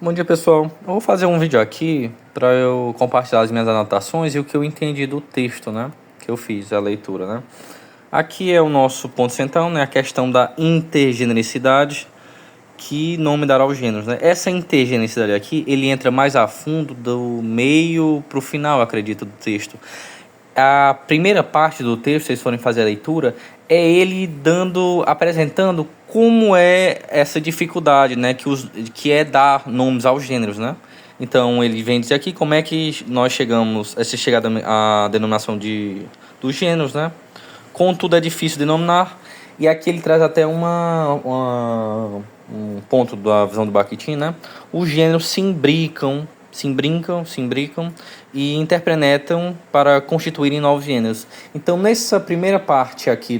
Bom dia, pessoal. Eu vou fazer um vídeo aqui para eu compartilhar as minhas anotações e o que eu entendi do texto, né? Que eu fiz, a leitura, né? Aqui é o nosso ponto central, né? A questão da intergenericidade, que nome dará aos gêneros, né? Essa intergenericidade aqui, ele entra mais a fundo do meio para o final, acredito, do texto. A primeira parte do texto, se vocês forem fazer a leitura, é ele apresentando como é essa dificuldade, né, que é dar nomes aos gêneros, né? Então ele vem dizer aqui como é que nós chegamos a essa chegada à denominação dos gêneros, né? Contudo é difícil denominar, e aqui ele traz até um ponto da visão do Bakhtin, né? Os gêneros se imbricam e interpretam para constituírem novos gêneros. Então, nessa primeira parte aqui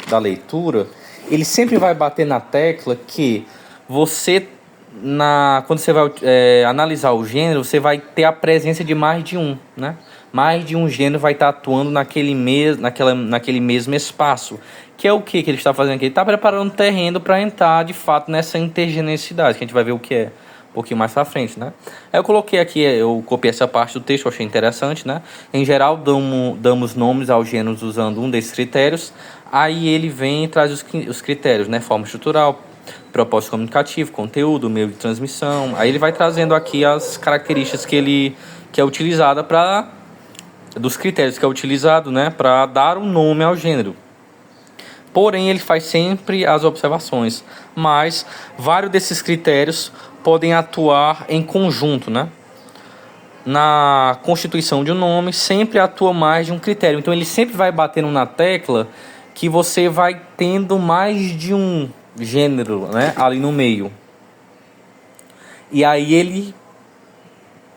da leitura, ele sempre vai bater na tecla que quando você vai analisar o gênero, você vai ter a presença de mais de um, né? Mais de um gênero vai estar atuando naquele mesmo espaço. Que é o que ele está fazendo aqui? Ele está preparando o terreno para entrar, de fato, nessa intergenesidade, que a gente vai ver o que é um pouquinho mais pra frente, né? Aí eu coloquei aqui, eu copiei essa parte do texto, eu achei interessante, né? Em geral, damos nomes aos gêneros usando um desses critérios. Aí ele vem e traz os critérios, né? Forma estrutural, propósito comunicativo, conteúdo, meio de transmissão. Aí ele vai trazendo aqui as características que é utilizada dos critérios que é utilizado, né? Para dar um nome ao gênero. Porém, ele faz sempre as observações, mas vários desses critérios podem atuar em conjunto, né? Na constituição de um nome, sempre atua mais de um critério. Então, ele sempre vai batendo na tecla que você vai tendo mais de um gênero, né? Ali no meio. E aí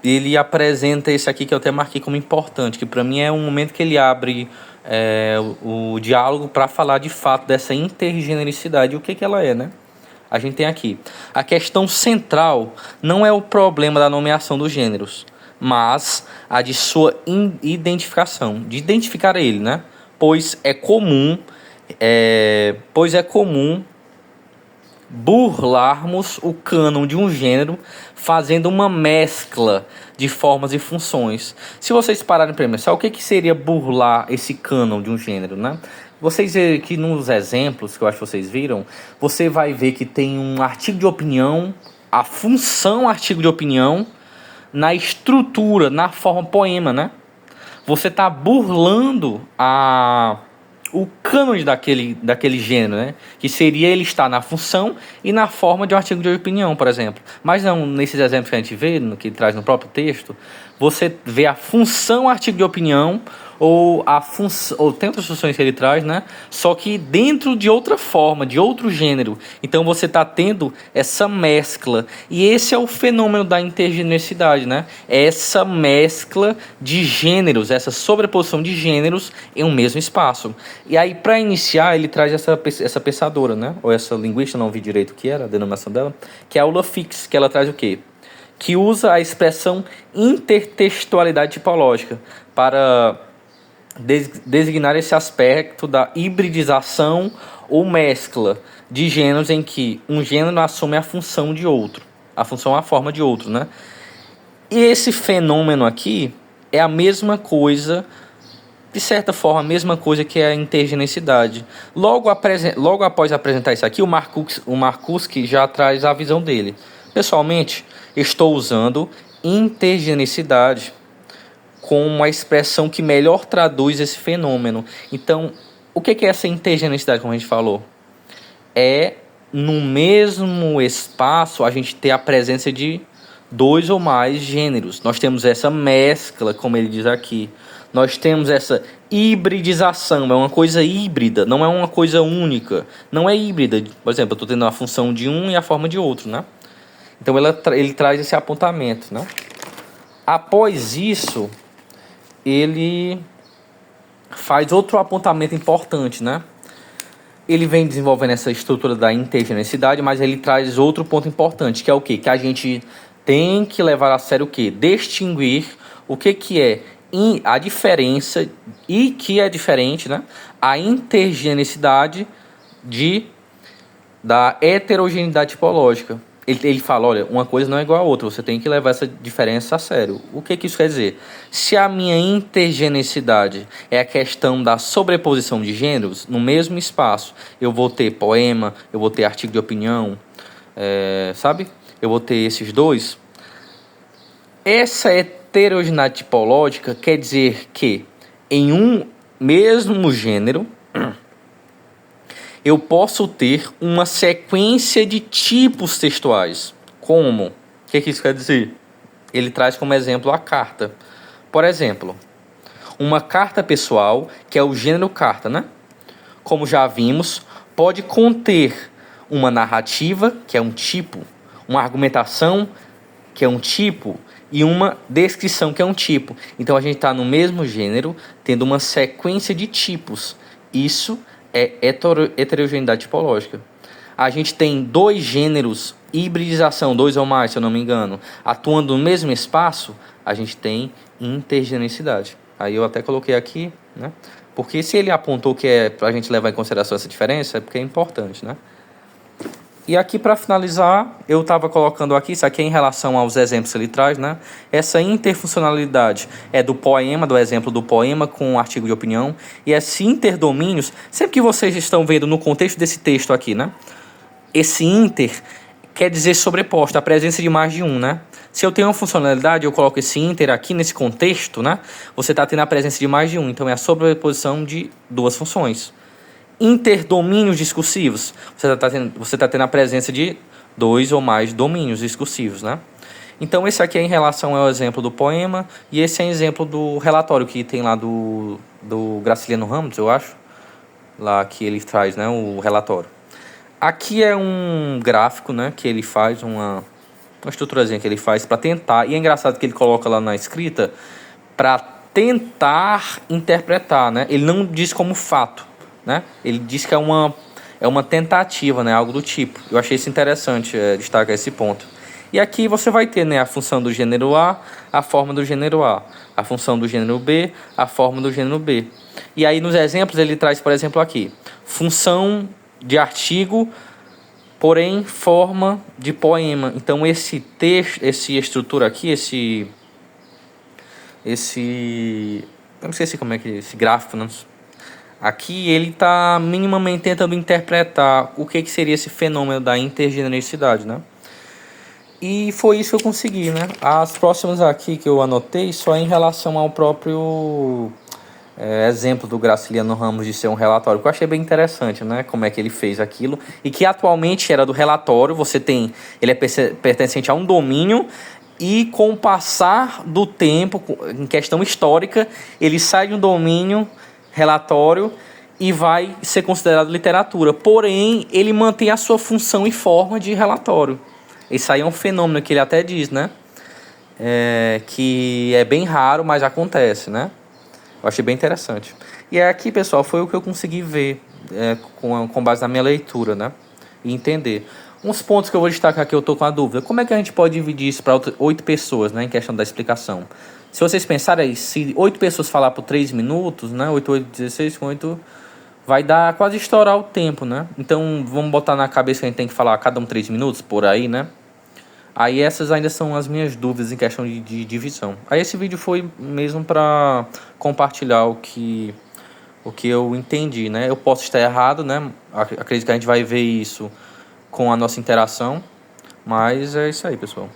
ele apresenta esse aqui que eu até marquei como importante, que para mim é um momento que ele abre o diálogo para falar de fato dessa intergenericidade e o que ela é, né? A gente tem aqui. A questão central não é o problema da nomeação dos gêneros, mas a de sua identificação, de identificar ele, né? Pois é comum burlarmos o cânon de um gênero fazendo uma mescla de formas e funções. Se vocês pararem para pensar, o que seria burlar esse cânon de um gênero, né? Vocês verem que nos exemplos que eu acho que vocês viram, você vai ver que tem um artigo de opinião, a função artigo de opinião, na estrutura, na forma poema, né? Você está burlando o cânone daquele gênero, né? Que seria ele estar na função e na forma de um artigo de opinião, por exemplo. Mas não, nesses exemplos que a gente vê, que traz no próprio texto, você vê a função artigo de opinião ou tem outras funções que ele traz, né? Só que dentro de outra forma, de outro gênero. Então você está tendo essa mescla. E esse é o fenômeno da intergeneridade, né? É essa mescla de gêneros, essa sobreposição de gêneros em um mesmo espaço. E aí, para iniciar, ele traz essa pensadora, né? Ou essa linguista, não vi direito o que era a denominação dela, que é a Ulla Fix, que ela traz o quê? Que usa a expressão intertextualidade tipológica para designar esse aspecto da hibridização ou mescla de gêneros em que um gênero assume a função de outro, a função, a forma de outro, né? E esse fenômeno aqui é a mesma coisa, de certa forma, a mesma coisa que a intergenesidade. Logo após apresentar isso aqui, o Marcuski já traz a visão dele. Pessoalmente, estou usando intergenesidade como a expressão que melhor traduz esse fenômeno. Então, o que é essa intergenesidade, como a gente falou? É no mesmo espaço a gente ter a presença de dois ou mais gêneros. Nós temos essa mescla, como ele diz aqui. Nós temos essa hibridização, é uma coisa híbrida, não é uma coisa única. Não é híbrida. Por exemplo, eu estou tendo a função de um e a forma de outro, né? Então ele traz esse apontamento, né? Após isso, ele faz outro apontamento importante, né? Ele vem desenvolvendo essa estrutura da intergenesidade, mas ele traz outro ponto importante, que é o quê? Que a gente tem que levar a sério o quê? Distinguir o que é a diferença e que é diferente, né? A intergenesidade da heterogeneidade tipológica. Ele fala, olha, uma coisa não é igual a outra, você tem que levar essa diferença a sério. O que isso quer dizer? Se a minha intergenecidade é a questão da sobreposição de gêneros, no mesmo espaço, eu vou ter poema, eu vou ter artigo de opinião, sabe? Eu vou ter esses dois. Essa heterogeneidade tipológica quer dizer que em um mesmo gênero eu posso ter uma sequência de tipos textuais. Como? O que isso quer dizer? Ele traz como exemplo a carta. Por exemplo, uma carta pessoal, que é o gênero carta, né? Como já vimos, pode conter uma narrativa, que é um tipo, uma argumentação, que é um tipo, e uma descrição, que é um tipo. Então a gente está no mesmo gênero, tendo uma sequência de tipos. Isso é heterogeneidade tipológica. A gente tem dois gêneros, hibridização, dois ou mais, se eu não me engano, atuando no mesmo espaço, a gente tem intergenecidade. Aí eu até coloquei aqui, né? Porque se ele apontou que é para a gente levar em consideração essa diferença, é porque é importante, né? E aqui, para finalizar, eu estava colocando aqui, isso aqui é em relação aos exemplos que ele traz, né? Essa interfuncionalidade é do poema, do exemplo do poema com o artigo de opinião. E esse interdomínios, sempre que vocês estão vendo no contexto desse texto aqui, né? Esse inter quer dizer sobreposto, a presença de mais de um, né? Se eu tenho uma funcionalidade, eu coloco esse inter aqui nesse contexto, né? Você está tendo a presença de mais de um, então é a sobreposição de duas funções. Interdomínios discursivos, você tá tendo a presença de dois ou mais domínios discursivos, né? Então esse aqui é em relação ao exemplo do poema, e esse é exemplo do relatório que tem lá do Graciliano Ramos, eu acho, lá que ele traz, né, o relatório. Aqui é um gráfico, né, que ele faz, uma estruturazinha que ele faz para tentar, e é engraçado que ele coloca lá na escrita, para tentar interpretar, né? Ele não diz como fato, né? Ele diz que é uma tentativa, né? Algo do tipo. Eu achei isso interessante, destacar esse ponto. E aqui você vai ter, né, a função do gênero A, a forma do gênero A, a função do gênero B, a forma do gênero B. E aí nos exemplos ele traz, por exemplo, aqui, função de artigo, porém forma de poema. Então esse texto, essa estrutura aqui, eu não sei como é que esse gráfico, né? Aqui ele está minimamente tentando interpretar o que seria esse fenômeno da intergenericidade, né? E foi isso que eu consegui, né? As próximas aqui que eu anotei só em relação ao próprio exemplo do Graciliano Ramos de ser um relatório, que eu achei bem interessante, né? Como é que ele fez aquilo. E que atualmente era do relatório, ele é pertencente a um domínio, e com o passar do tempo, em questão histórica, ele sai de um domínio relatório e vai ser considerado literatura. Porém, ele mantém a sua função e forma de relatório. Isso aí é um fenômeno que ele até diz, né? Que é bem raro, mas acontece, né? Eu achei bem interessante. E aqui, pessoal, foi o que eu consegui ver com base na minha leitura, né? E entender. Uns pontos que eu vou destacar aqui, eu estou com a dúvida. Como é que a gente pode dividir isso para 8 pessoas, né? Em questão da explicação. Se vocês pensarem aí, se 8 pessoas falar por 3 minutos, né? 8, 8, 16, com 8... vai dar quase estourar o tempo, né? Então, vamos botar na cabeça que a gente tem que falar cada um 3 minutos, por aí, né? Aí essas ainda são as minhas dúvidas em questão de divisão. Aí esse vídeo foi mesmo para compartilhar o que eu entendi, né? Eu posso estar errado, né? Acredito que a gente vai ver isso com a nossa interação. Mas é isso aí, pessoal.